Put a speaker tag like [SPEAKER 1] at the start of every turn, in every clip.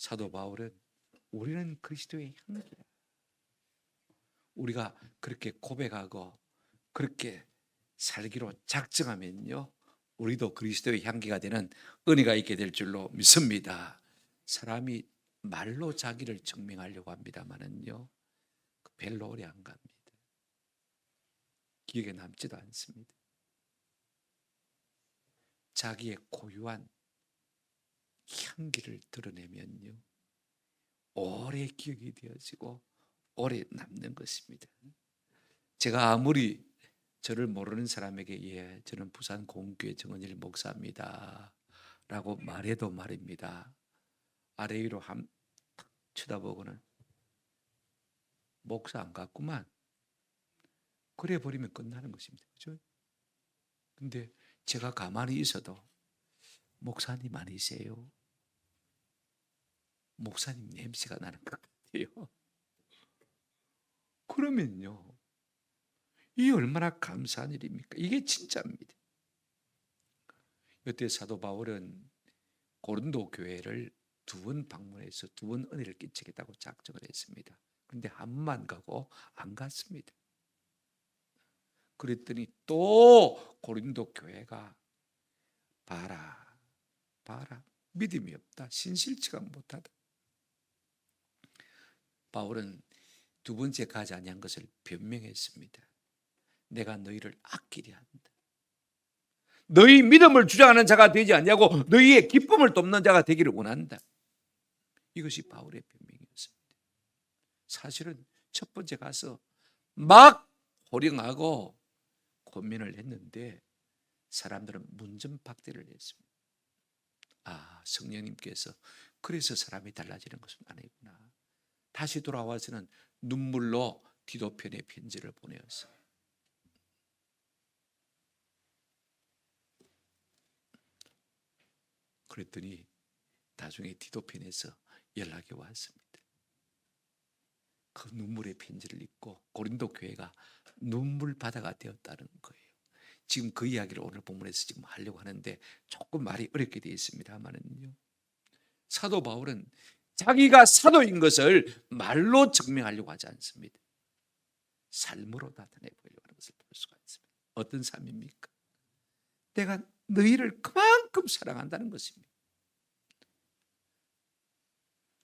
[SPEAKER 1] 사도 바울은 우리는 그리스도의 향기야. 우리가 그렇게 고백하고 그렇게 살기로 작정하면요, 우리도 그리스도의 향기가 되는 은혜가 있게 될 줄로 믿습니다. 사람이 말로 자기를 증명하려고 합니다만은요, 별로 오래 안 갑니다. 기억에 남지도 않습니다. 자기의 고유한 향기를 드러내면요, 오래 기억이 되어지고 오래 남는 것입니다. 제가 아무리 저를 모르는 사람에게 예, 저는 부산 공교회 정은일 목사입니다 라고 말해도 말입니다, 아래 위로 한 탁 쳐다보고는 목사 안 같구만 그래 버리면 끝나는 것입니다. 그죠? 근데 제가 가만히 있어도 목사님 아니세요? 목사님 냄새가 나는 것 같아요. 그러면요, 이 얼마나 감사한 일입니까? 이게 진짜입니다. 이때 사도 바울은 고린도 교회를 2번 방문해서 2번 은혜를 끼치겠다고 작정을 했습니다. 그런데 한 번만 가고 안 갔습니다. 그랬더니 또 고린도 교회가 봐라 믿음이 없다, 신실치가 못하다. 바울은 2번째 가지 아니한 것을 변명했습니다. 내가 너희를 아끼려 한다. 너희 믿음을 주장하는 자가 되지 않냐고, 너희의 기쁨을 돕는 자가 되기를 원한다. 이것이 바울의 변명이었습니다. 사실은 첫 번째 가서 막 호령하고 고민을 했는데 사람들은 문전박대를 했습니다. 아, 성령님께서 그래서 사람이 달라지는 것은 아니구나. 다시 돌아와서는 눈물로 디도편의 편지를 보내었어요. 그랬더니 나중에 디도편에서 연락이 왔습니다. 그 눈물의 편지를 읽고 고린도 교회가 눈물바다가 되었다는 거예요. 지금 그 이야기를 오늘 본문에서 지금 하려고 하는데 조금 말이 어렵게 되어 있습니다만은요, 사도 바울은 자기가 사도인 것을 말로 증명하려고 하지 않습니다. 삶으로 나타내 보이려고 하는 것을 볼 수가 있습니다. 어떤 삶입니까? 내가 너희를 그만큼 사랑한다는 것입니다.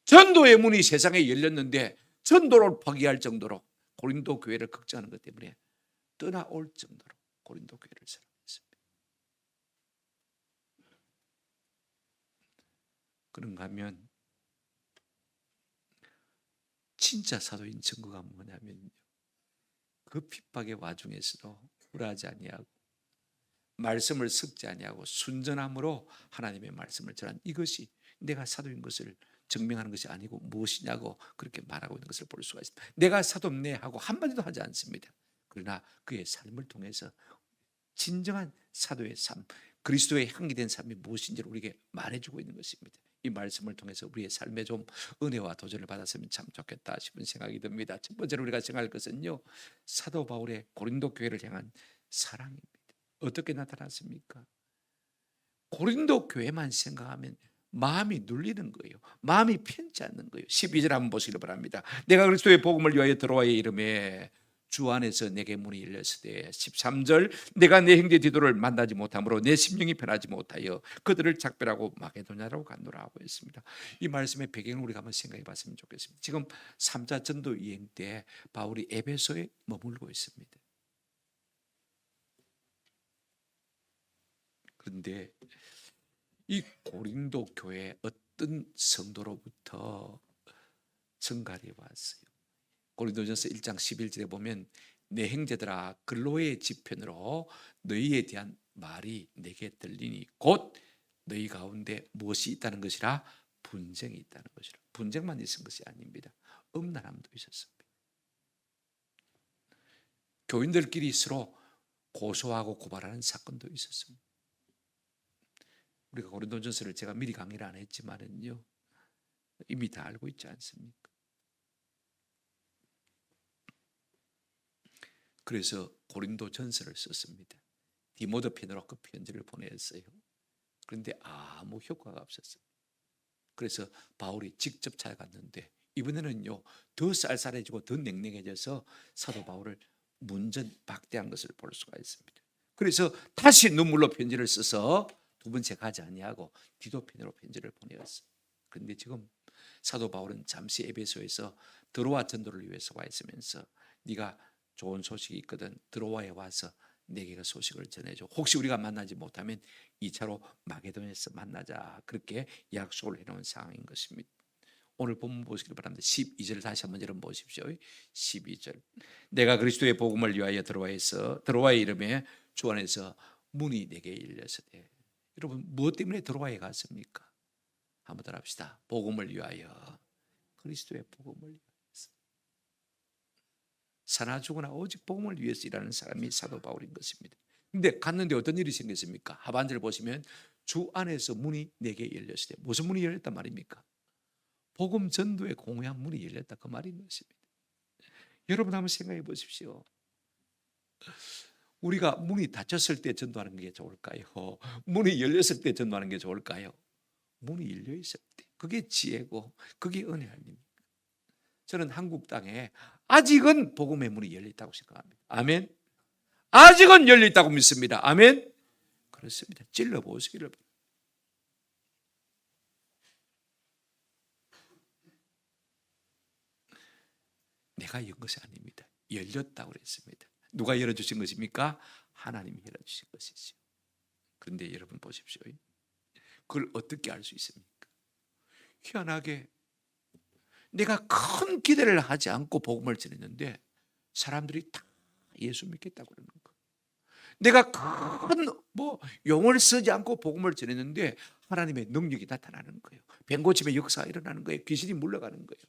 [SPEAKER 1] 전도의 문이 세상에 열렸는데 전도를 포기할 정도로 고린도 교회를 걱정하는 것 때문에 떠나올 정도로 고린도 교회를 사랑했습니다. 그런가 하면 진짜 사도인 증거가 뭐냐면요, 그 핍박의 와중에서도 굴하지 아니하고 말씀을 섞지 아니하고 순전함으로 하나님의 말씀을 전한, 이것이 내가 사도인 것을 증명하는 것이 아니고 무엇이냐고 그렇게 말하고 있는 것을 볼 수가 있습니다. 내가 사도네 하고 한마디도 하지 않습니다. 그러나 그의 삶을 통해서 진정한 사도의 삶, 그리스도의 향기 된 삶이 무엇인지를 우리에게 말해주고 있는 것입니다. 이 말씀을 통해서 우리의 삶에 좀 은혜와 도전을 받았으면 참 좋겠다 싶은 생각이 듭니다. 첫 번째로 우리가 생각할 것은요, 사도 바울의 고린도 교회를 향한 사랑입니다. 어떻게 나타났습니까? 고린도 교회만 생각하면 마음이 눌리는 거예요. 마음이 편치 않는 거예요. 12절 한번 보시기 바랍니다. 내가 그리스도의 복음을 위하여 들어와의 이름에 주 안에서 내게 문이 열렸으되, 13절 내가 내 형제 디도를 만나지 못하므로 내 심령이 편하지 못하여 그들을 작별하고 마게도냐로 간노라 하고 있습니다. 이 말씀의 배경을 우리가 한번 생각해 봤으면 좋겠습니다. 지금 3차 전도 여행 때 바울이 에베소에 머물고 있습니다. 그런데 이 고린도 교회 어떤 성도로부터 전갈이 왔어요. 고린도전서 1장 11절에 보면 내 형제들아 글로의 지편으로 너희에 대한 말이 내게 들리니 곧 너희 가운데 무엇이 있다는 것이라, 분쟁이 있다는 것이라. 분쟁만 있은 것이 아닙니다. 음란함도 있었습니다. 교인들끼리 서로 고소하고 고발하는 사건도 있었습니다. 우리가 고린도전서를 제가 미리 강의를 안 했지만은요, 이미 다 알고 있지 않습니까? 그래서 고린도전서를 썼습니다. 디모데 편으로 그 편지를 보냈어요. 그런데 아무 효과가 없었어요. 그래서 바울이 직접 찾아갔는데 이번에는요 더 쌀쌀해지고 더 냉랭해져서 사도 바울을 문전 박대한 것을 볼 수가 있습니다. 그래서 다시 눈물로 편지를 써서 두 번째 가지 아니하고 디도편으로 편지를 보내었어요. 그런데 지금 사도 바울은 잠시 에베소에서 드로아 전도를 위해서 와 있으면서 네가 좋은 소식이 있거든 드로아에 와서 내게 그 소식을 전해줘. 혹시 우리가 만나지 못하면 2차로 마게도냐에서 만나자. 그렇게 약속을 해놓은 상황인 것입니다. 오늘 본문 보시기 바랍니다. 12절 다시 한번 여러분 보십시오. 12절 내가 그리스도의 복음을 위하여 드로아의 이름에 주 안에서 문이 내게 열렸으되. 여러분 무엇 때문에 드로아에 갔습니까? 한번 더 합시다. 복음을 위하여, 그리스도의 복음을 위해서. 사나 죽으나 오직 복음을 위해서 일하는 사람이 사도 바울인 것입니다. 근데 갔는데 어떤 일이 생겼습니까? 하반절 보시면 주 안에서 문이 내게 열렸을 때 무슨 문이 열렸단 말입니까? 복음 전도의 공허한 문이 열렸다 그 말인 것입니다. 여러분 한번 생각해 보십시오. 우리가 문이 닫혔을 때 전도하는 게 좋을까요? 문이 열렸을 때 전도하는 게 좋을까요? 문이 열려 있을 때 그게 지혜고 그게 은혜 아닙니까? 저는 한국 땅에 아직은 복음의 문이 열려 있다고 생각합니다. 아멘. 아직은 열려 있다고 믿습니다. 아멘. 그렇습니다. 찔러 보시기를 바랍니다. 내가 연 것이 아닙니다. 열렸다고 그랬습니다. 누가 열어주신 것입니까? 하나님이 열어주신 것이죠. 그런데 여러분 보십시오. 그걸 어떻게 알 수 있습니까? 희한하게 내가 큰 기대를 하지 않고 복음을 전했는데 사람들이 다 예수 믿겠다고 그러는 거예요. 내가 큰 용을 쓰지 않고 복음을 전했는데 하나님의 능력이 나타나는 거예요. 뱅고침의 역사가 일어나는 거예요. 귀신이 물러가는 거예요.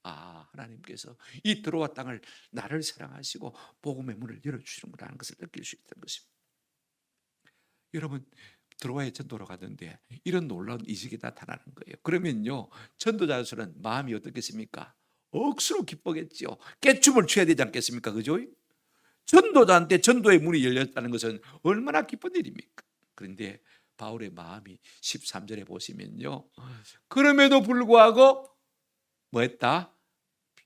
[SPEAKER 1] 아, 하나님께서 이 드로아 땅을 나를 사랑하시고 복음의 문을 열어주시는구나 하는 것을 느낄 수 있다는 것입니다. 여러분 드로아에 전도로 갔는데 이런 놀라운 이식이 나타나는 거예요. 그러면요 전도자로서는 마음이 어떻겠습니까? 억수로 기쁘겠지요. 깨춤을 춰야 되지 않겠습니까? 그죠? 전도자한테 전도의 문이 열렸다는 것은 얼마나 기쁜 일입니까? 그런데 바울의 마음이 13절에 보시면요 그럼에도 불구하고 뭐 했다?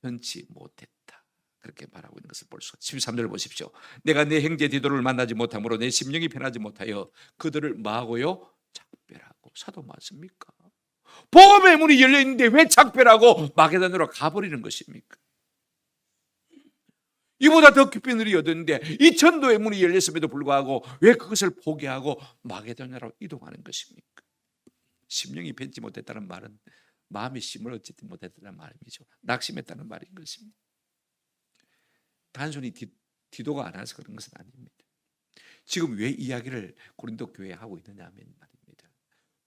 [SPEAKER 1] 편치 못했다. 그렇게 말하고 있는 것을 볼 수가 있습니다. 13절 보십시오. 내가 내 형제 디도를 만나지 못함으로 내 심령이 편하지 못하여 그들을 뭐하고요? 작별하고. 사도 맞습니까? 복음의 문이 열려있는데 왜 작별하고 마게도냐로 가버리는 것입니까? 이보다 더 깊은 일이 얻었는데 이 전도의 문이 열렸음에도 불구하고 왜 그것을 포기하고 마게도냐로 이동하는 것입니까? 심령이 편치 못했다는 말은 마음의 심을 얻지 못했다는 말이죠. 낙심했다는 말인 것입니다. 단순히 디도가 안 와서 그런 것은 아닙니다. 지금 왜 이야기를 고린도 교회에 하고 있느냐 하면 말입니다.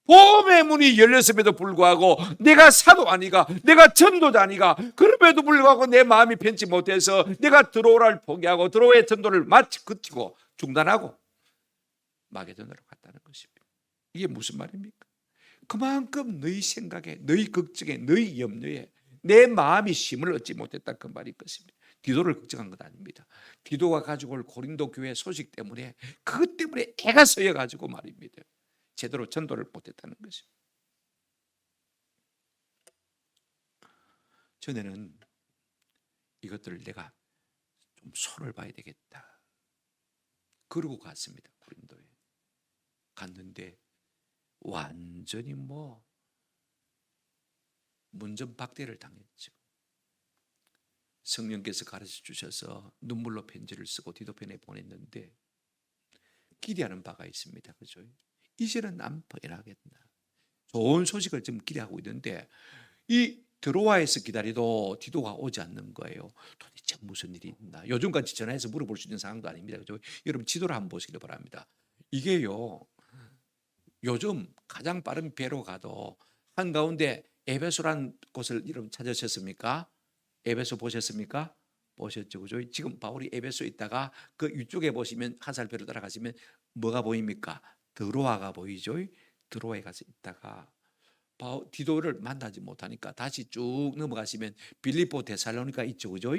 [SPEAKER 1] 복음의 문이 열렸음에도 불구하고 내가 사도 아니가, 내가 전도자 아니가, 그럼에도 불구하고 내 마음이 편치 못해서 내가 드로아를 포기하고 드로아의 전도를 마치 그치고 중단하고 마게도냐로 갔다는 것입니다. 이게 무슨 말입니까? 그만큼 너희 생각에, 너희 걱정에, 너희 염려에 내 마음이 힘을 얻지 못했다 그 말인 것입니다. 디도를 걱정한 것 아닙니다. 디도가 가지고 올 고린도 교회 소식 때문에 그것 때문에 애가 서여가지고 말입니다. 제대로 전도를 못했다는 것입니다. 전에는 이것들을 내가 좀 손을 봐야 되겠다. 그러고 갔습니다. 고린도에 갔는데 완전히 문전박대를 당했죠. 성령께서 가르쳐 주셔서 눈물로 편지를 쓰고 디도편에 보냈는데 기대하는 바가 있습니다. 그죠? 이제는 안 변하겠나. 좋은 소식을 지금 기대하고 있는데 이 드로아에서 기다리도 디도가 오지 않는 거예요. 도대체 무슨 일이 있나. 요즘까지 전화해서 물어볼 수 있는 상황도 아닙니다. 그죠? 여러분 지도를 한번 보시길 바랍니다. 이게요. 요즘 가장 빠른 배로 가도 한가운데 에베소란 곳을 여러분 찾으셨습니까? 에베소 보셨습니까? 보셨죠, 그죠? 지금 바울이 에베소에 있다가 그 위쪽에 보시면 하살표를 따라가시면 뭐가 보입니까? 드로아가 보이죠? 드로아에 가서 있다가 디도를 만나지 못하니까 다시 쭉 넘어가시면 빌립보 데살로니가 있죠, 그죠?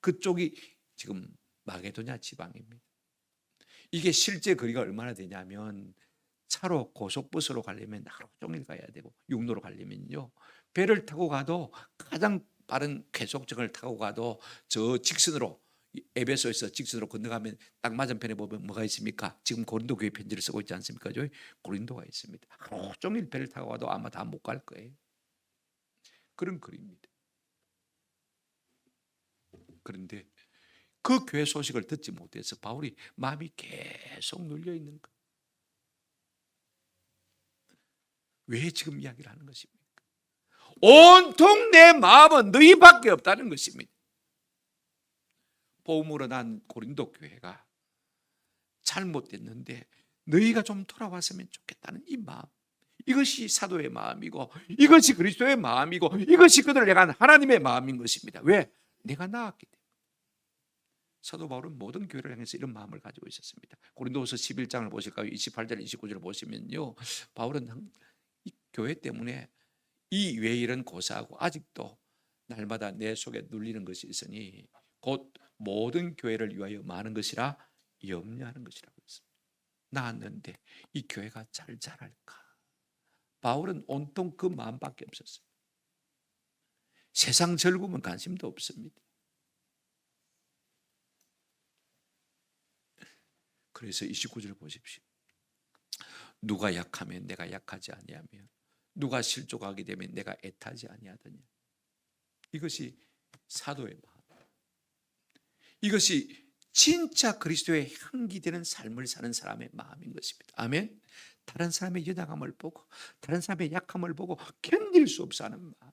[SPEAKER 1] 그쪽이 지금 마게도냐 지방입니다. 이게 실제 거리가 얼마나 되냐면 차로 고속버스로 가려면 하루 종일 가야 되고 육로로 가려면요 배를 타고 가도 가장 빠른 궤속정을 타고 가도 저 직선으로 에베소에서 직선으로 건너가면 딱 맞은편에 보면 뭐가 있습니까? 지금 고린도 교회 편지를 쓰고 있지 않습니까? 저 고린도가 있습니다. 하루 종일 배를 타고 가도 아마 다 못 갈 거예요. 그런 거리입니다. 그런데 그 교회 소식을 듣지 못해서 바울이 마음이 계속 눌려 있는 거예요. 왜 지금 이야기를 하는 것입니까? 온통 내 마음은 너희밖에 없다는 것입니다. 복음으로 난 고린도 교회가 잘못됐는데 너희가 좀 돌아왔으면 좋겠다는 이 마음, 이것이 사도의 마음이고 이것이 그리스도의 마음이고 이것이 그들을 향한 하나님의 마음인 것입니다. 왜? 내가 나았기 때문에. 사도 바울은 모든 교회를 향해서 이런 마음을 가지고 있었습니다. 고린도후서 11장을 보실까요? 28절 29절을 보시면요 바울은 이 교회 때문에 이 외일은 고사하고 아직도 날마다 내 속에 눌리는 것이 있으니 곧 모든 교회를 위하여 많은 것이라 염려하는 것이라고 했습니다. 나았는데 이 교회가 잘 자랄까? 바울은 온통 그 마음밖에 없었어요. 세상 즐거움은 관심도 없습니다. 그래서 29절 보십시오. 누가 약하면 내가 약하지 아니하며 누가 실족하게 되면 내가 애타지 아니하더냐. 이것이 사도의 마음, 이것이 진짜 그리스도의 향기 되는 삶을 사는 사람의 마음인 것입니다. 아멘. 다른 사람의 연약함을 보고 다른 사람의 약함을 보고 견딜 수 없어 하는 마음,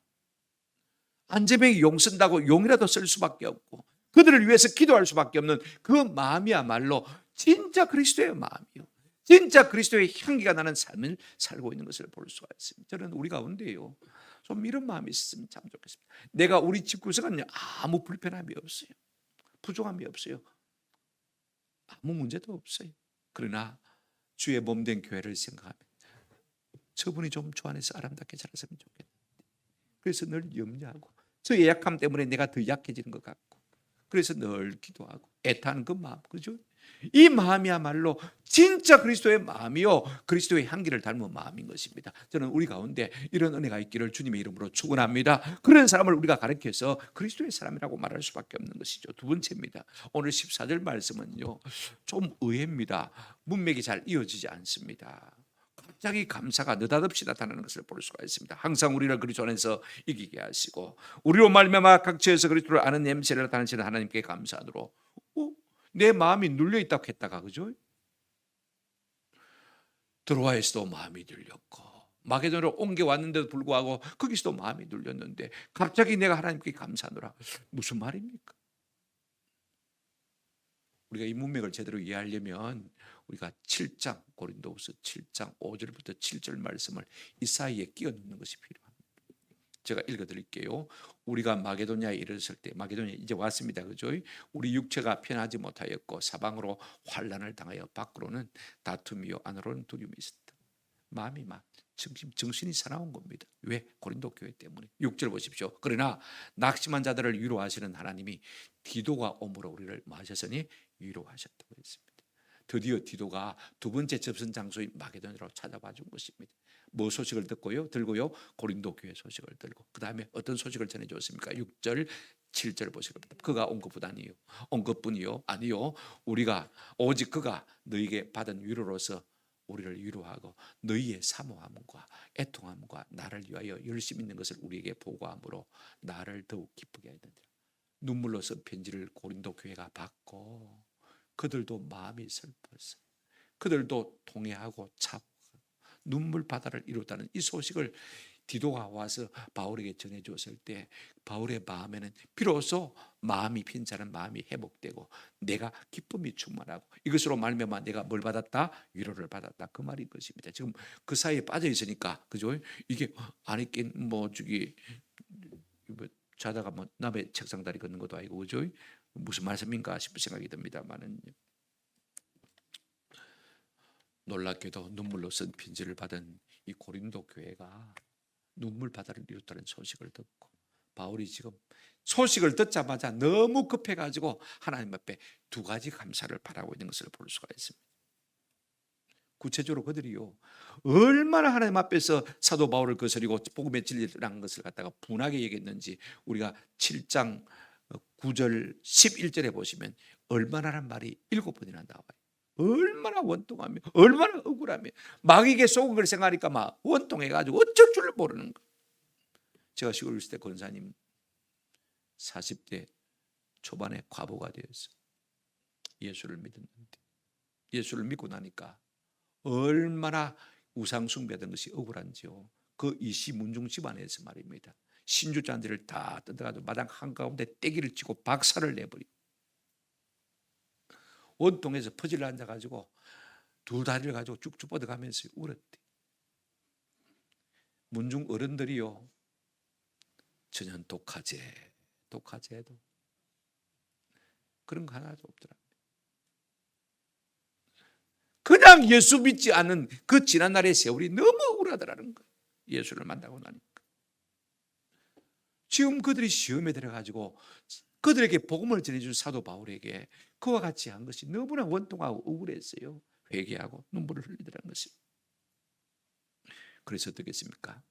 [SPEAKER 1] 안전병이 용 쓴다고 용이라도 쓸 수밖에 없고 그들을 위해서 기도할 수밖에 없는 그 마음이야말로 진짜 그리스도의 마음이요, 진짜 그리스도의 향기가 나는 삶을 살고 있는 것을 볼 수가 있습니다. 저는 우리 가운데요 좀 이런 마음이 있으면 참 좋겠습니다. 내가 우리 집구석은 아무 불편함이 없어요, 부족함이 없어요, 아무 문제도 없어요. 그러나 주의 몸된 교회를 생각하면 저분이 좀 주 안에서 아름답게 자랐으면 좋겠다. 그래서 늘 염려하고 저의 약함 때문에 내가 더 약해지는 것 같고 그래서 늘 기도하고 애타는 그 마음, 그죠? 이 마음이야말로 진짜 그리스도의 마음이요 그리스도의 향기를 닮은 마음인 것입니다. 저는 우리 가운데 이런 은혜가 있기를 주님의 이름으로 축원합니다. 그런 사람을 우리가 가르쳐서 그리스도의 사람이라고 말할 수밖에 없는 것이죠. 두 번째입니다. 오늘 14절 말씀은요 좀 의외입니다. 문맥이 잘 이어지지 않습니다. 갑자기 감사가 느닷없이 나타나는 것을 볼 수가 있습니다. 항상 우리를 그리스도 안에서 이기게 하시고 우리로 말미암아 각처에서 그리스도를 아는 냄새를 나타내시는 하나님께 감사하도록. 내 마음이 눌려 있다고 했다가, 그죠? 드로아에서도 마음이 눌렸고 마게도냐로 옮겨왔는데도 불구하고 거기서도 마음이 눌렸는데 갑자기 내가 하나님께 감사하노라. 무슨 말입니까? 우리가 이 문맥을 제대로 이해하려면 우리가 7장 고린도후서 7장 5절부터 7절 말씀을 이 사이에 끼워 넣는 것이 필요합니다. 제가 읽어드릴게요. 우리가 마게도냐에 이르렀을 때, 마게도냐에 이제 왔습니다, 그죠? 우리 육체가 편하지 못하였고 사방으로 환난을 당하여 밖으로는 다툼이요 안으로는 두려움이 있었다. 마음이 막 정신이 사나운 겁니다. 왜? 고린도 교회 때문에. 6절 보십시오. 그러나 낙심한 자들을 위로하시는 하나님이 디도가 옴으로 우리를 마셨으니 위로하셨다고 했습니다. 드디어 디도가 두 번째 접선 장소인 마게도냐로 찾아와 준 것입니다. 뭐 소식을 들고요? 고린도 교회 소식을 들고 그 다음에 어떤 소식을 전해줬습니까? 6절 7절 보시기 바랍니다. 그가 온 것뿐이요 아니요 우리가 오직 그가 너에게 받은 위로로서 우리를 위로하고 너희의 사모함과 애통함과 나를 위하여 열심 있는 것을 우리에게 보고함으로 나를 더욱 기쁘게 하였느니라. 눈물로 쓴 편지를 고린도 교회가 받고 그들도 마음이 슬펐어요. 그들도 통회하고 차고 눈물 바다를 이뤘다는 이 소식을 디도가 와서 바울에게 전해줬을 때 바울의 마음에는 비로소 마음이 빈자는 마음이 회복되고 내가 기쁨이 충만하고 이것으로 말미암아 내가 뭘 받았다? 위로를 받았다. 그 말인 것입니다. 지금 그 사이에 빠져 있으니까 그죠? 이게 안에 낀뭐 저기 뭐 자다가 뭐 남의 책상 다리 걷는 것도 아니고 그죠? 무슨 말씀인가 싶은 생각이 듭니다만은 놀랍게도 눈물로 쓴 편지를 받은 이 고린도 교회가 눈물 바다를 이뤘다는 소식을 듣고 바울이 지금 소식을 듣자마자 너무 급해가지고 하나님 앞에 두 가지 감사를 바라고 있는 것을 볼 수가 있습니다. 구체적으로 그들이요 얼마나 하나님 앞에서 사도 바울을 거스리고 복음의 진리라는 것을 갖다가 분하게 얘기했는지 우리가 7장 9절 11절에 보시면 얼마나란 말이 7번이나 나와요. 얼마나 원통하며 얼마나 억울하며 마귀에게 속은 걸 생각하니까 막 원통해가지고 어쩔 줄 모르는 거. 제가 시골 있을 때 권사님 40대 초반에 과부가 되어서 예수를 믿었는데 예수를 믿고 나니까 얼마나 우상 숭배하던 것이 억울한지요. 그 이시문중 집안에서 말입니다. 신주잔디를 다 뜯어가지고 마당 한가운데 떼기를 치고 박살을 내버리고 원통에서 퍼질러 앉아가지고 두 다리를 가지고 쭉쭉 뻗어가면서 울었대. 문중 어른들이요 전혀 독하제도 그런 거 하나도 없더라. 그냥 예수 믿지 않은 그 지난날의 세월이 너무 억울하더라는 거예요. 예수를 만나고 나니까. 지금 그들이 시험에 들어가지고 그들에게 복음을 전해준 사도 바울에게 그와 같이 한 것이 너무나 원통하고 억울했어요. 회개하고 눈물을 흘리더라는 것입니다. 그래서 어떻겠습니까?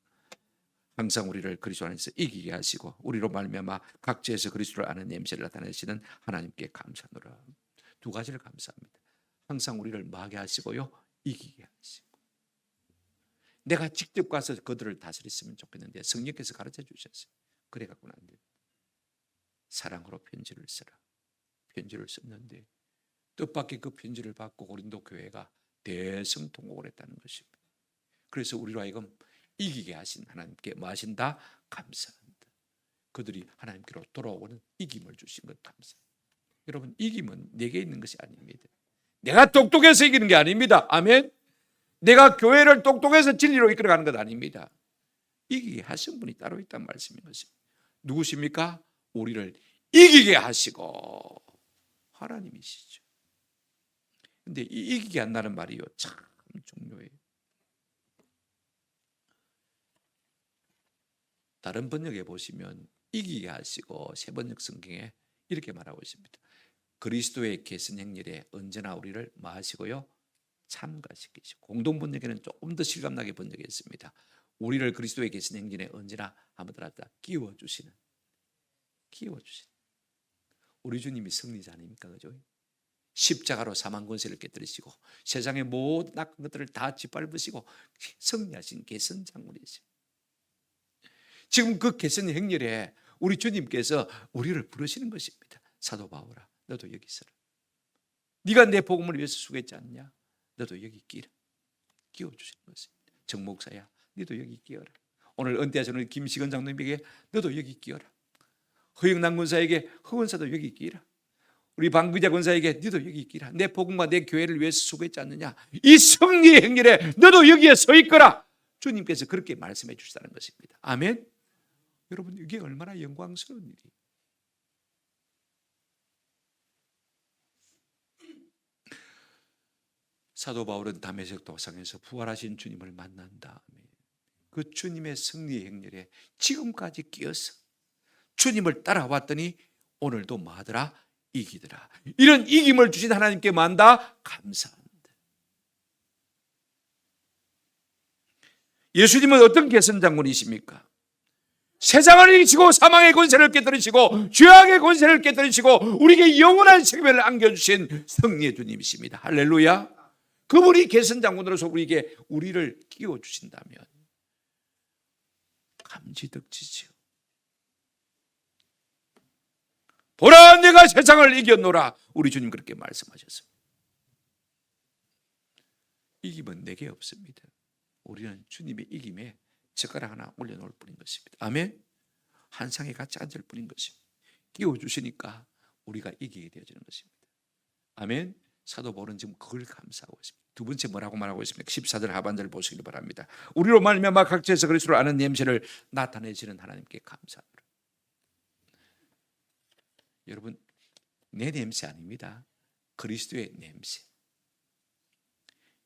[SPEAKER 1] 항상 우리를 그리스도 안에서 이기게 하시고 우리로 말미암아 각지에서 그리스도를 아는 냄새를 나타내시는 하나님께 감사하노라. 두 가지를 감사합니다. 항상 우리를 마게 하시고요 이기게 하시고. 내가 직접 가서 그들을 다스렸으면 좋겠는데 성령께서 가르쳐 주셨어요. 그래 갖고는 안 돼요. 사랑으로 편지를 쓰라. 편지를 썼는데 뜻밖의 그 편지를 받고 고린도 교회가 대성통곡을 했다는 것입니다. 그래서 우리로 하여금 이기게 하신 하나님께 뭐 하신다? 감사한다. 그들이 하나님께로 돌아오는 이김을 주신 것 감사합니다. 여러분 이김은 내게 있는 것이 아닙니다. 내가 똑똑해서 이기는 게 아닙니다. 아멘. 내가 교회를 똑똑해서 진리로 이끌어가는 것 아닙니다. 이기게 하신 분이 따로 있다는 말씀인 것입니다. 누구십니까? 우리를 이기게 하시고 하나님이시죠. 근데 이 이기게 한다는 말이요 참 중요해요. 다른 번역에 보시면 이기게 하시고 새 번역 성경에 이렇게 말하고 있습니다. 그리스도의 계승 행렬에 언제나 우리를 마시고요 참가시키시고. 공동 번역에는 조금 더 실감나게 번역했습니다. 우리를 그리스도의 계승 행렬에 언제나 한번 다 끼워주시는. 우리 주님이 승리자 아닙니까? 그죠? 십자가로 사망 권세를 깨뜨리시고 세상의 모든 악한 것들을 다 짓밟으시고 승리하신 계승 장군이십니다. 지금 그 계승 행렬에 우리 주님께서 우리를 부르시는 것입니다. 사도 바울아 너도 여기 있어라. 네가 내 복음을 위해서 수고했지 않냐? 너도 여기 끼라. 끼워주시는 것입니다. 정 목사야 너도 여기 끼어라. 오늘 은퇴하시는 김시건 장로님에게 너도 여기 끼어라. 허영남 권사에게 허원사도 여기 끼라. 우리 방귀자 권사에게 너도 여기 끼라. 내 복음과 내 교회를 위해서 수고했지 않느냐? 이 승리의 행렬에 너도 여기에 서 있거라. 주님께서 그렇게 말씀해 주시다는 것입니다. 아멘. 여러분 이게 얼마나 영광스러운 일이에요. 사도 바울은 다메섹 도상에서 부활하신 주님을 만난 다음에 그 주님의 승리의 행렬에 지금까지 끼어서 주님을 따라왔더니 오늘도 뭐하더라? 이기더라. 이런 이김을 주신 하나님께 만다 감사한다. 예수님은 어떤 계승 장군이십니까? 세상을 이기시고 사망의 권세를 깨뜨리시고 죄악의 권세를 깨뜨리시고 우리에게 영원한 생명을 안겨주신 승리의 주님이십니다. 할렐루야. 그분이 계승 장군으로서 우리를 끼워주신다면 감지덕지지요. 보라 내가 세상을 이겼노라. 우리 주님 그렇게 말씀하셨습니다. 이김은 내게 없습니다. 우리는 주님의 이김에 젓가락 하나 올려놓을 뿐인 것입니다. 아멘. 한 상에 같이 앉을 뿐인 것입니다. 끼워주시니까 우리가 이기게 되어지는 것입니다. 아멘. 사도 바울은 지금 그걸 감사하고 있습니다. 두 번째 뭐라고 말하고 있습니까? 14절 하반절을 보시길 바랍니다. 우리로 말미암아 각지에서 그리스도를 아는 냄새를 나타내시는 하나님께 감사합니다. 여러분 내 냄새 아닙니다. 그리스도의 냄새.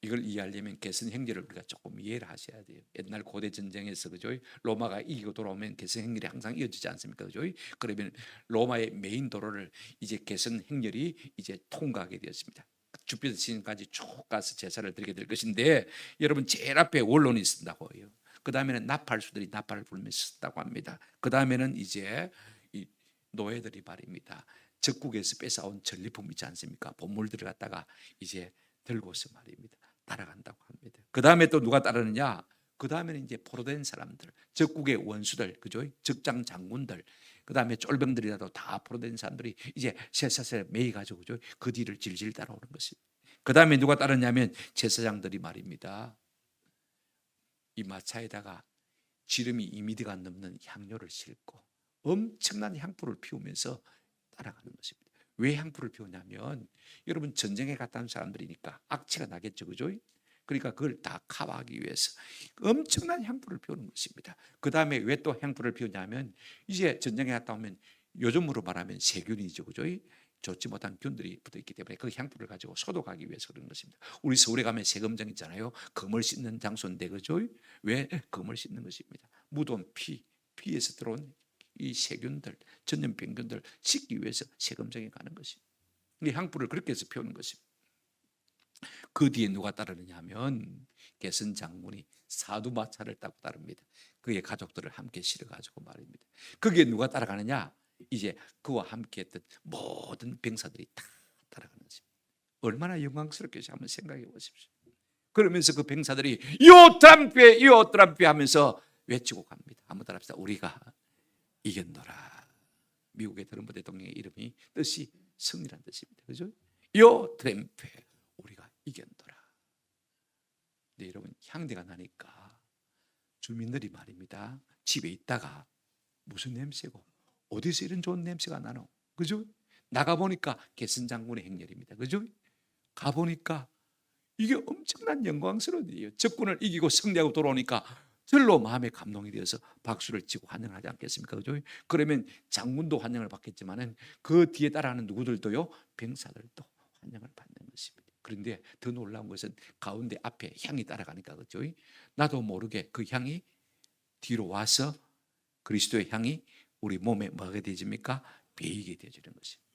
[SPEAKER 1] 이걸 이해하려면 계승 행렬을 우리가 조금 이해를 하셔야 돼요. 옛날 고대 전쟁에서 그죠? 로마가 이기고 돌아오면 계승 행렬이 항상 이어지지 않습니까? 그죠? 그러면 로마의 메인 도로를 이제 계승 행렬이 이제 통과하게 되었습니다. 주피터 신까지 쭉 가서 제사를 드리게 될 것인데, 여러분 제일 앞에 원론이 쓴다고 해요. 그 다음에는 나팔수들이 나팔을 불면서 쓴다고 합니다. 그 다음에는 이제 이 노예들이 말입니다, 적국에서 뺏어온 전리품 있지 않습니까? 보물들을 갖다가 이제 들고서 말입니다 따라간다고 합니다. 그 다음에 또 누가 따르느냐? 그 다음에는 이제 포로된 사람들, 적국의 원수들, 그죠? 적장 장군들, 그 다음에 쫄병들이라도 다 포로된 사람들이 이제 쇠사슬에 매이 가지고, 그죠? 그 뒤를 질질 따라오는 것입니다. 그 다음에 누가 따르냐면 제사장들이 말입니다, 이 마차에다가 지름이 2미터가 넘는 향료를 싣고 엄청난 향불을 피우면서 따라가는 것입니다. 왜 향불을 피우냐면, 여러분 전쟁에 갔다 온 사람들이니까 악취가 나겠죠, 그죠? 그러니까 그걸 다 커버하기 위해서 엄청난 향불을 피우는 것입니다. 그 다음에 왜 또 향불을 피우냐면, 이제 전쟁에 갔다 오면 요즘으로 말하면 세균이죠, 그죠? 좋지 못한 균들이 붙어있기 때문에 그 향불을 가지고 소독하기 위해서 그런 것입니다. 우리 서울에 가면 세금장 있잖아요. 금을 씻는 장소인데, 그죠? 왜 금을 씻는 것입니다. 묻은 피에서 들어온 이 세균들, 전염병균들 씻기 위해서 세금장에 가는 것입니다. 이 향불을 그렇게 해서 피우는 것입니다. 그 뒤에 누가 따르느냐 하면 개선 장군이 사두마차를 타고 따릅니다. 그의 가족들을 함께 실어가지고 말입니다. 거기에 누가 따라가느냐? 이제 그와 함께 했던 모든 병사들이 다 따라가는 것입니다. 얼마나 영광스럽게 한번 생각해 보십시오. 그러면서 그 병사들이 요 트럼프에 하면서 외치고 갑니다. 한번 따라합시다. 우리가 이겼노라. 미국의 트럼프 대통령의 이름이 뜻이 승리란 뜻입니다. 그죠? 요 트럼프에 우리가 이겼노라. 네, 여러분 향대가 나니까 주민들이 말입니다, 집에 있다가 무슨 냄새고 어디서 이런 좋은 냄새가 나노, 그죠? 나가보니까 개선 장군의 행렬입니다. 그죠? 가보니까 이게 엄청난 영광스러운 일이에요. 적군을 이기고 승리하고 돌아오니까 절로 마음에 감동이 되어서 박수를 치고 환영하지 않겠습니까? 그죠? 그러면 장군도 환영을 받겠지만은 그 뒤에 따라하는 누구들도요, 병사들도 환영을 받는 것입니다. 그런데 더 놀라운 것은 가운데 앞에 향이 따라가니까, 그죠? 나도 모르게 그 향이 뒤로 와서 그리스도의 향이 우리 몸에 뭐가 되집니까? 배이게 되어지는 것입니다.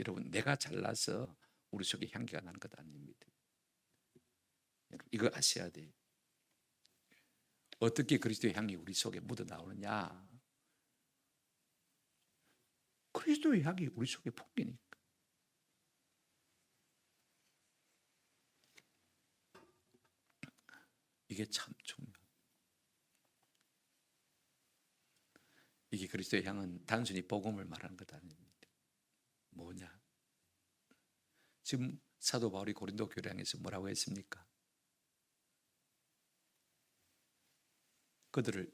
[SPEAKER 1] 여러분, 내가 잘나서 우리 속에 향기가 나는 것 아닙니다. 이거 아셔야 돼요. 어떻게 그리스도의 향이 우리 속에 묻어 나오느냐? 그리스도의 향이 우리 속에 풍기니까. 이게 참 중요합니다. 이게 그리스도의 향은 단순히 복음을 말하는 것 아닙니다. 뭐냐? 지금 사도 바울이 고린도 교회 향해서 뭐라고 했습니까? 그들을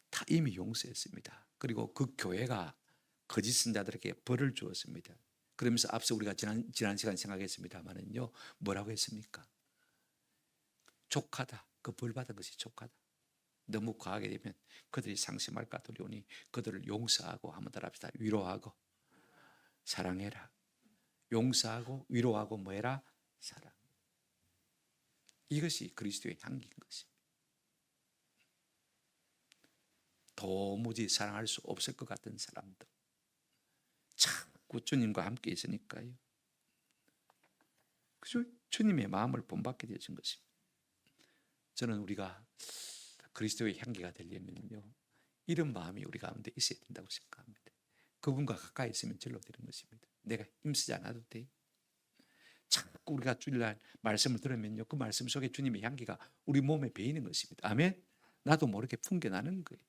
[SPEAKER 1] 다 이미 용서했습니다. 그리고 그 교회가 거짓 선자들에게 벌을 주었습니다. 그러면서 앞서 우리가 지난 시간 생각했습니다만은요, 뭐라고 했습니까? 족하다. 그 벌 받은 것이 족하다. 너무 과하게 되면 그들이 상심할까 두려우니 그들을 용서하고, 한번 따라합시다. 위로하고 사랑해라. 용서하고 위로하고 뭐해라? 사랑. 이것이 그리스도의 향기인 것입니다. 도무지 사랑할 수 없을 것 같은 사람도 자꾸 주님과 함께 있으니까요, 그죠? 주님의 마음을 본받게 되어진 것입니다. 저는 우리가 그리스도의 향기가 되려면요, 이런 마음이 우리 가운데 있어야 된다고 생각합니다. 그분과 가까이 있으면 절로 되는 것입니다. 내가 힘쓰지 않아도 돼. 자꾸 우리가 주일날 말씀을 들으면요, 그 말씀 속에 주님의 향기가 우리 몸에 배이는 것입니다. 아멘. 나도 모르게 풍겨나는 거예요.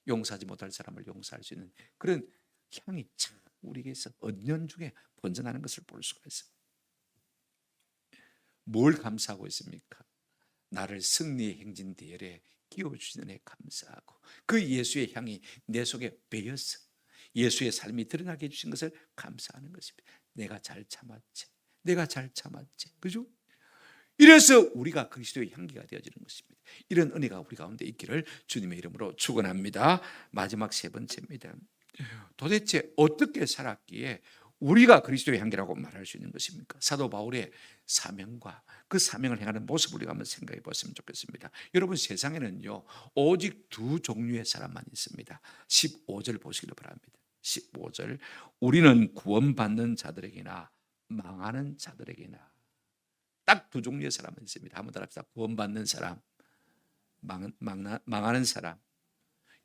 [SPEAKER 1] 용서하지 못할 사람을 용서할 수 있는 그런 향이 참 우리에게서 은연중에 번져나는 것을 볼 수가 있습니다. 뭘 감사하고 있습니까? 나를 승리의 행진 대열에 끼워주시는 애 감사하고, 그 예수의 향이 내 속에 배어서 예수의 삶이 드러나게 해주신 것을 감사하는 것입니다. 내가 잘 참았지, 내가 잘 참았지, 그죠? 이래서 우리가 그리스도의 향기가 되어지는 것입니다. 이런 은혜가 우리 가운데 있기를 주님의 이름으로 축원합니다. 마지막 세 번째입니다. 도대체 어떻게 살았기에 우리가 그리스도의 향기라고 말할 수 있는 것입니까? 사도 바울의 사명과 그 사명을 행하는 모습을 우리가 한번 생각해 봤으면 좋겠습니다. 여러분, 세상에는요 오직 두 종류의 사람만 있습니다. 15절 보시기를 바랍니다. 15절, 우리는 구원받는 자들에게나 망하는 자들에게나. 딱 두 종류의 사람은 있습니다. 한번 따라합시다. 구원받는 사람, 망하는 사람,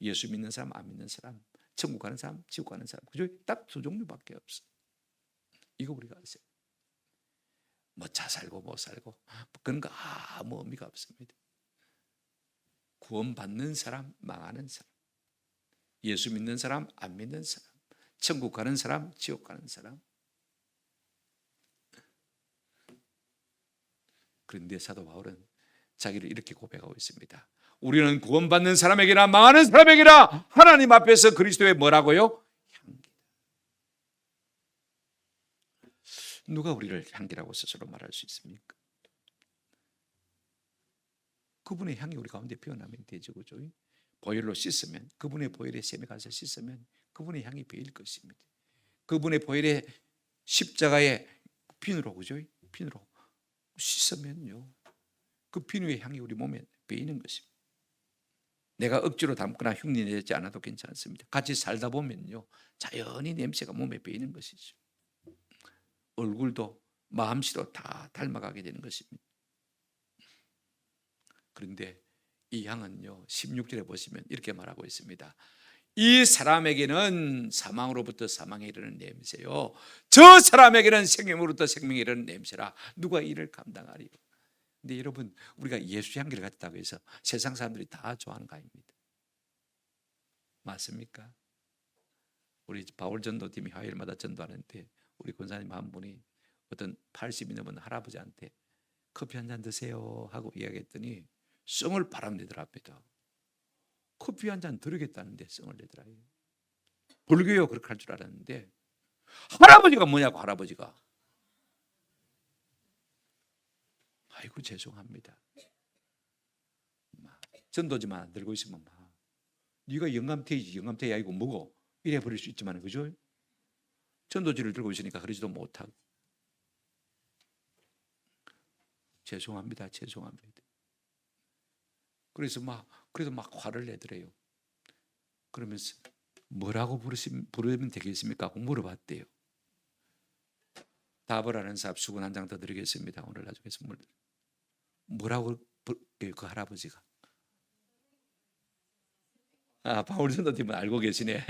[SPEAKER 1] 예수 믿는 사람, 안 믿는 사람, 천국 가는 사람, 지옥 가는 사람. 그죠? 딱 두 종류밖에 없어. 이거 우리가 아세요. 뭐 잘 살고 못 살고 그런 거 아무 의미가 없습니다. 구원받는 사람, 망하는 사람, 예수 믿는 사람, 안 믿는 사람, 천국 가는 사람, 지옥 가는 사람. 그런데 사도 바울은 자기를 이렇게 고백하고 있습니다. 우리는 구원받는 사람에게나 망하는 사람에게나 하나님 앞에서 그리스도의 뭐라고요? 향기다. 누가 우리를 향기라고 스스로 말할 수 있습니까? 그분의 향이 우리 가운데 피어나면 되죠, 그죠? 보혈로 씻으면, 그분의 보혈에 샘에 가서 씻으면 그분의 향이 배일 것입니다. 그분의 보혈에 십자가의 비누로, 그죠? 비누로 씻으면요, 그 비누의 향이 우리 몸에 배이는 것입니다. 내가 억지로 담거나 흉내내지 않아도 괜찮습니다. 같이 살다 보면요, 자연히 냄새가 몸에 배이는 것이죠. 얼굴도 마음씨도 다 닮아가게 되는 것입니다. 그런데 이 향은요, 16절에 보시면 이렇게 말하고 있습니다. 이 사람에게는 사망으로부터 사망에 이르는 냄새요, 저 사람에게는 생명으로부터 생명에 이르는 냄새라. 누가 이를 감당하리요? 근데 여러분, 우리가 예수 향기를 갖다고 해서 세상 사람들이 다 좋아하는 거 아닙니다. 맞습니까? 우리 바울 전도팀이 화요일마다 전도하는데 우리 권사님 한 분이 어떤 80이 넘은 할아버지한테 커피 한 잔 드세요 하고 이야기했더니 썽을 바람내더랍니다. 커피 한 잔 드리겠다는데 썽을 내더라요. 불교요 그렇게 할 줄 알았는데 할아버지가 뭐냐고. 할아버지가 아이고 죄송합니다. 전도지만 들고 있으면 막 네가 영감태이지 영감태이 아니고 뭐고 이래 버릴 수 있지만, 그죠? 전도지를 들고 있으니까 그러지도 못하고 죄송합니다. 그래서 그래도 막 화를 내더래요. 그러면서 뭐라고 부르면 되겠습니까? 하고 물어봤대요. 답을 아는 사람 수건 한 장 더 드리겠습니다. 오늘 나중에 선물. 뭐라고 그 할아버지가, 바울 전도팀은 알고 계시네.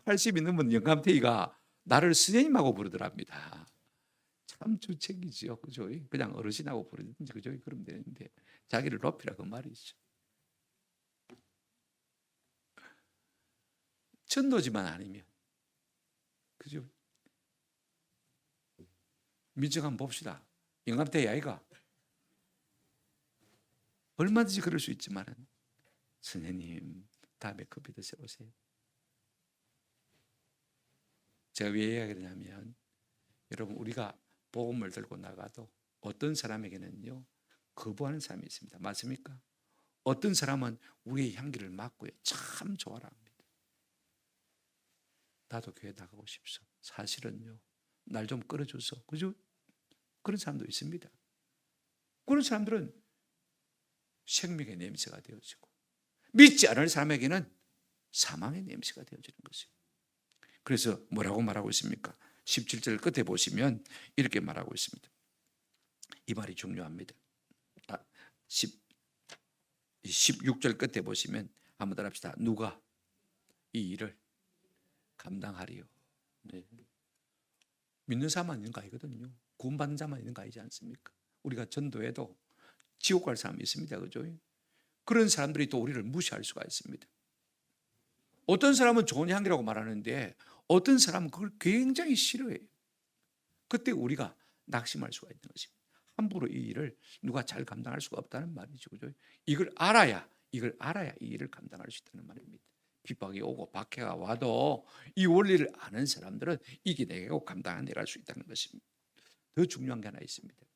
[SPEAKER 1] 80이 넘은 영감태이가 나를 스님하고 부르더랍니다. 참 주책이지요, 그죠? 그냥 어르신하고 부르든지, 그죠? 그러면 되는데 자기를 높이라 그 말이죠. 전도지만 아니면, 그죠? 민정 한번 봅시다. 영감태이 아이가 얼마든지 그럴 수 있지만, 선생님 다음에 커피 드세요 오세요. 제가 왜 이야기하냐면, 여러분, 우리가 복음을 들고 나가도 어떤 사람에게는요 거부하는 사람이 있습니다. 맞습니까? 어떤 사람은 우리의 향기를 맡고요 참 좋아라 합니다. 나도 교회 나가고 싶소. 사실은요 날 좀 끌어줘서, 그죠? 그런 사람도 있습니다. 그런 사람들은 생명의 냄새가 되어지고, 믿지 않을 사람에게는 사망의 냄새가 되어지는 것이에요. 그래서 뭐라고 말하고 있습니까? 17절 끝에 보시면 이렇게 말하고 있습니다. 이 말이 중요합니다. 16절 끝에 보시면 한번 더 합시다. 누가 이 일을 감당하리요? 네. 믿는 사람만 있는 거 아니거든요. 구원받는 자만 있는 거 아니지 않습니까? 우리가 전도해도 지옥 갈 사람이 있습니다, 그죠? 그런 사람들이 또 우리를 무시할 수가 있습니다. 어떤 사람은 좋은 향기라고 말하는데 어떤 사람은 그걸 굉장히 싫어해요. 그때 우리가 낙심할 수가 있는 것입니다. 함부로 이 일을 누가 잘 감당할 수가 없다는 말이죠, 그죠? 이걸 알아야 이 일을 감당할 수 있다는 말입니다. 핍박이 오고 박해가 와도 이 원리를 아는 사람들은 이겨내고 감당해낼 수 있다는 것입니다. 더 중요한 게 하나 있습니다.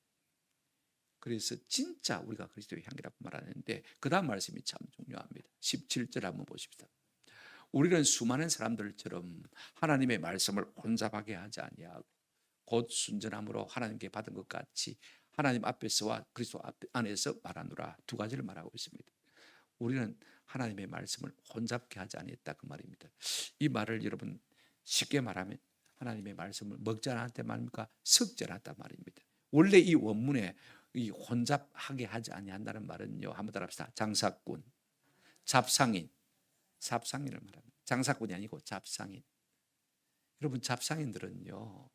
[SPEAKER 1] 그래서 진짜 우리가 그리스도의 향기라고 말하는데 그 다음 말씀이 참 중요합니다. 17절 한번 보십시다. 우리는 수많은 사람들처럼 하나님의 말씀을 혼잡하게 하지 아니하고 곧 순전함으로 하나님께 받은 것 같이 하나님 앞에서와 그리스도 안에서 말하노라. 두 가지를 말하고 있습니다. 우리는 하나님의 말씀을 혼잡게 하지 아니했다 그 말입니다. 이 말을 여러분 쉽게 말하면 하나님의 말씀을 먹지 않았다 말입니까? 섞지 않았단 말입니다. 원래 이 원문에 이 혼잡하게 하지 아니한다는 말은요, 한번 따라합시다. 장사꾼, 잡상인, 잡상인을 말합니다. 장사꾼이 아니고 잡상인. 여러분, 잡상인들은요,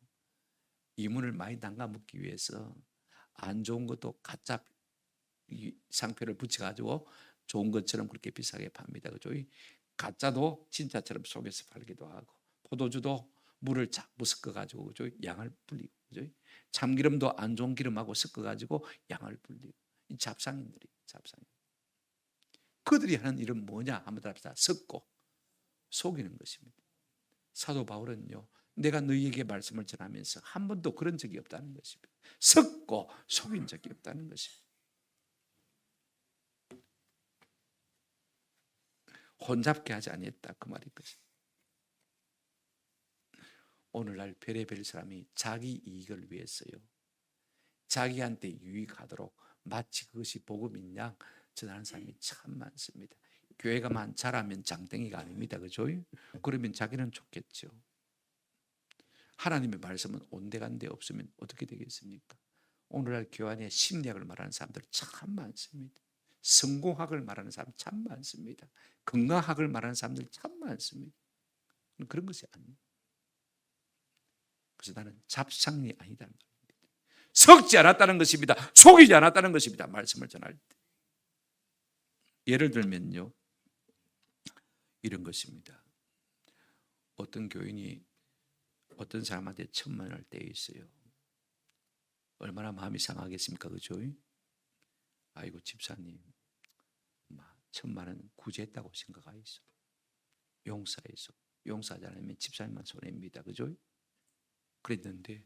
[SPEAKER 1] 이문을 많이 담가먹기 위해서 안 좋은 것도 가짜 상표를 붙여가지고 좋은 것처럼 그렇게 비싸게 팝니다. 그죠? 가짜도 진짜처럼 속에서 팔기도 하고, 포도주도 물을 자꾸 섞어가지고, 그죠? 양을 불리고, 그죠? 참기름도 안 좋은 기름하고 섞어가지고 양을 불리고. 이 잡상인들이, 잡상인. 그들이 하는 일은 뭐냐? 한번 답시다. 섞고 속이는 것입니다. 사도 바울은요, 내가 너희에게 말씀을 전하면서 한 번도 그런 적이 없다는 것입니다. 섞고 속인 적이 없다는 것입니다. 혼잡게 하지 아니했다, 그 말인 것입니다. 오늘날 별의별 사람이 자기 이익을 위해서요, 자기한테 유익하도록 마치 그것이 복음인 양 전하는 사람이 참 많습니다. 교회가만 잘하면 장땡이가 아닙니다. 그죠? 그러면 자기는 좋겠죠. 하나님의 말씀은 온데간데 없으면 어떻게 되겠습니까? 오늘날 교회 안에 심리학을 말하는 사람들 참 많습니다. 성공학을 말하는 사람 참 많습니다. 건강학을 말하는 사람들 참 많습니다. 그런 것이 아니에요. 그래서 나는 잡상이 아니다는 겁니다. 섞지 않았다는 것입니다. 속이지 않았다는 것입니다. 말씀을 전할 때. 예를 들면요, 이런 것입니다. 어떤 교인이 어떤 사람한테 1,000만 원을 떼어 있어요. 얼마나 마음이 상하겠습니까? 그죠? 아이고 집사님, 1,000만 원 구제했다고 생각하이소. 용서해서. 용서하지 않으면 집사님만 손해입니다. 그죠? 그랬는데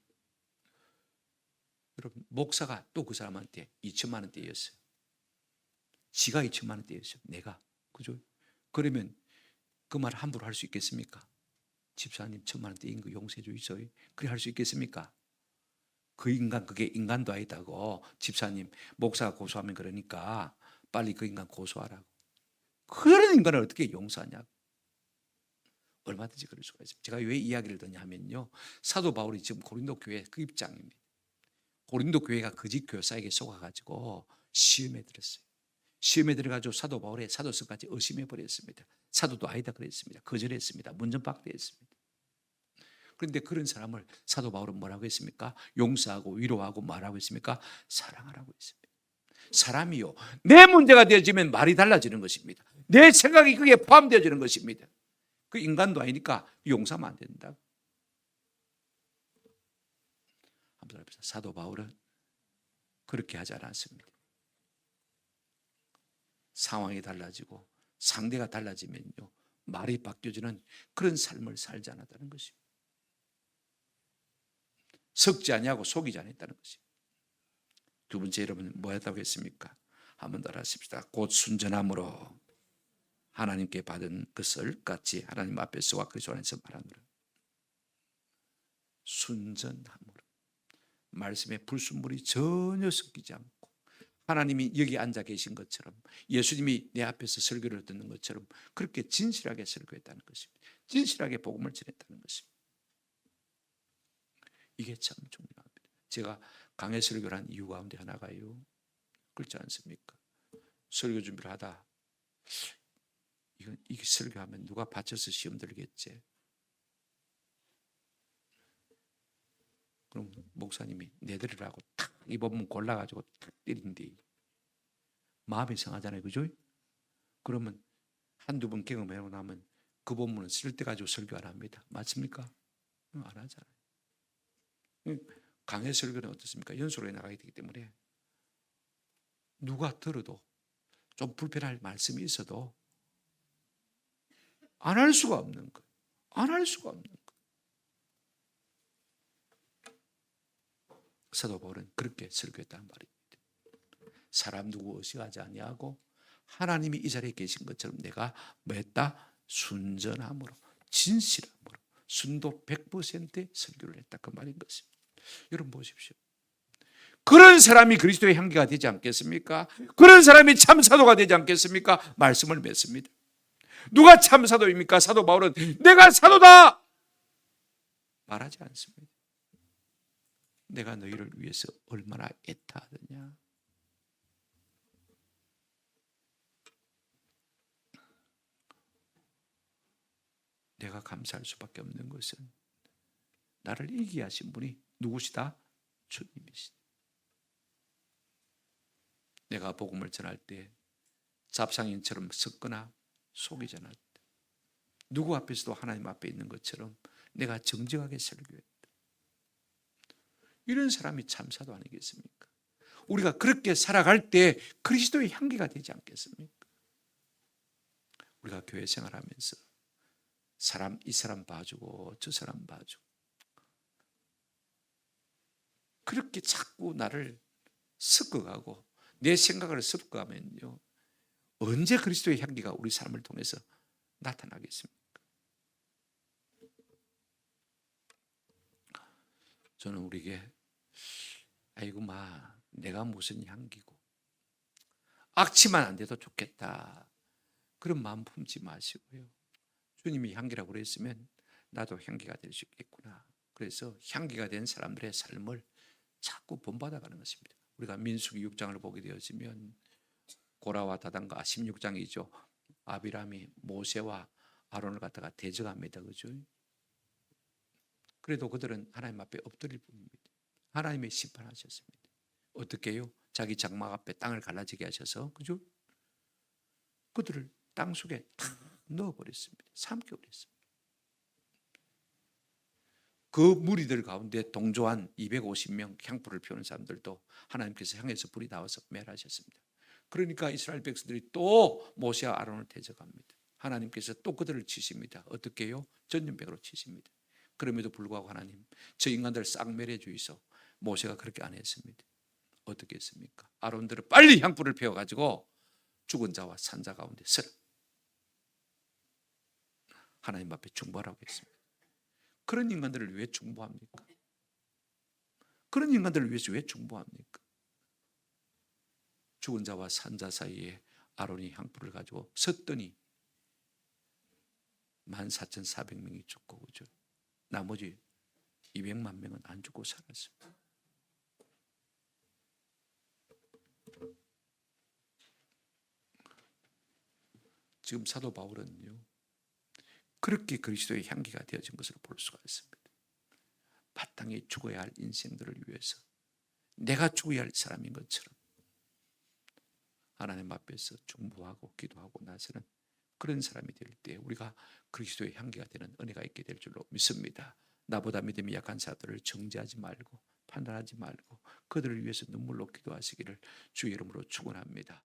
[SPEAKER 1] 여러분, 목사가 또 그 사람한테 2,000만 원 떼었어요. 지가 2,000만 원 떼었어요. 내가. 그죠? 그러면 그 말 함부로 할 수 있겠습니까? 집사님 1,000만 원 떼인 거 용서해 주이소. 그래 할 수 있겠습니까? 그 인간, 그게 인간도 아니다고. 집사님, 목사가 고소하면 그러니까 빨리 그 인간 고소하라고. 그런 인간을 어떻게 용서하냐고. 얼마든지 그럴 수가 있습니다. 제가 왜 이야기를 드냐 하면요, 사도 바울이 지금 고린도 교회 그 입장입니다. 고린도 교회가 거짓 교사에게 속아가지고 시험에 들었어요. 시험에 들어가지고 사도 바울의 사도성까지 의심해 버렸습니다. 사도도 아니다 그랬습니다. 거절했습니다. 문전박대했습니다. 그런데 그런 사람을 사도 바울은 뭐라고 했습니까? 용서하고 위로하고 말하고 했습니까? 사랑하라고 했습니다. 사람이요, 내 문제가 되어지면 말이 달라지는 것입니다. 내 생각이 그게 포함되어지는 것입니다. 그 인간도 아니니까 용서하면 안 된다. 한번 해보세요. 사도 바울은 그렇게 하지 않았습니다. 상황이 달라지고 상대가 달라지면요, 말이 바뀌어지는 그런 삶을 살지 않았다는 것입니다. 섞지 아니하고 속이지 않았다는 것입니다. 두 번째, 여러분 뭐였다고 했습니까? 한번 더 하십시다. 곧 순전함으로 하나님께 받은 것을 같이 하나님 앞에서와 그리스도 안에서 말하노라. 순전함으로, 말씀에 불순물이 전혀 섞이지 않고 하나님이 여기 앉아 계신 것처럼, 예수님이 내 앞에서 설교를 듣는 것처럼 그렇게 진실하게 설교했다는 것입니다. 진실하게 복음을 전했다는 것입니다. 이게 참 중요합니다. 제가 강해 설교를 한 이유 가운데 하나가요, 그렇지 않습니까? 설교 준비를 하다 이게 설교하면 누가 받쳐서 시험 들겠지. 그럼 목사님이 내들으라고 탁 이 본문 골라가지고 탁 때린뒤 마음이 상하잖아요. 그죠? 그러면 한두 번 경험해보고 나면 그 본문은 쓸데가지고 설교 안 합니다. 맞습니까? 안 하잖아요. 강해 설교는 어떻습니까? 연소로에 나가야 되기 때문에 누가 들어도 좀 불편할 말씀이 있어도 안 할 수가 없는 거예요. 안 할 수가 없는 거예요. 사도 바울은 그렇게 설교했다는 말입니다. 사람 누구 의식하지 아니하고 하나님이 이 자리에 계신 것처럼 내가 뭐했다? 순전함으로, 진실함으로, 순도 100%의 설교를 했다, 그 말인 것입니다. 여러분 보십시오. 그런 사람이 그리스도의 향기가 되지 않겠습니까? 그런 사람이 참 사도가 되지 않겠습니까? 말씀을 맺습니다. 누가 참 사도입니까? 사도 바울은 내가 사도다! 말하지 않습니다. 내가 너희를 위해서 얼마나 애타하느냐. 내가 감사할 수밖에 없는 것은 나를 이기게 하신 분이 누구시다? 주님이시다. 내가 복음을 전할 때 잡상인처럼 섞거나 속이잖아. 누구 앞에서도 하나님 앞에 있는 것처럼 내가 정직하게 설교했다. 이런 사람이 참 사도 아니겠습니까? 우리가 그렇게 살아갈 때 그리스도의 향기가 되지 않겠습니까? 우리가 교회 생활하면서 이 사람 봐주고 저 사람 봐주고 그렇게 자꾸 나를 섞어가고 내 생각을 섞어가면요, 언제 그리스도의 향기가 우리 삶을 통해서 나타나겠습니까? 저는 우리에게 아이고 내가 무슨 향기고 악취만 안 돼도 좋겠다 그런 마음 품지 마시고요, 주님이 향기라고 그랬으면 나도 향기가 될 수 있겠구나. 그래서 향기가 된 사람들의 삶을 자꾸 본받아가는 것입니다. 우리가 민수기 6장을 보게 되어지면 고라와 다단과 16장이죠. 아비람이 모세와 아론을 갖다가 대적합니다. 그죠? 그래도 그들은 하나님 앞에 엎드릴 뿐입니다. 하나님이 심판하셨습니다. 어떻게 해요? 자기 장막 앞에 땅을 갈라지게 하셔서, 그죠? 그들을 땅 속에 탁 넣어버렸습니다. 삼켜버렸습니다. 그 무리들 가운데 동조한 250명 향불을 피우는 사람들도 하나님께서 향해서 불이 나와서 멸하셨습니다. 그러니까 이스라엘 백성들이 또 모세와 아론을 대적합니다. 하나님께서 또 그들을 치십니다. 어떻게 해요? 전염병으로 치십니다. 그럼에도 불구하고 하나님, 저 인간들 싹 멸해 주이소. 모세가 그렇게 안 했습니다. 어떻게 했습니까? 아론들은 빨리 향불을 피워가지고 죽은 자와 산자 가운데 서라. 하나님 앞에 중보하라고 했습니다. 그런 인간들을 왜 중보합니까? 그런 인간들을 위해서 왜 중보합니까? 죽은 자와 산자 사이에 아론이 향불을 가지고 섰더니 14,400명이 죽고, 그죠? 나머지 200만 명은 안 죽고 살았습니다. 지금 사도 바울은요, 그렇게 그리스도의 향기가 되어진 것을 볼 수가 있습니다. 바탕에 죽어야 할 인생들을 위해서 내가 죽어야 할 사람인 것처럼 하나님 앞에서 중보하고 기도하고 나서는 그런 사람이 될 때 우리가 그리스도의 향기가 되는 은혜가 있게 될 줄로 믿습니다. 나보다 믿음이 약한 자들을 정죄하지 말고 판단하지 말고 그들을 위해서 눈물로 기도하시기를 주의 이름으로 축원합니다.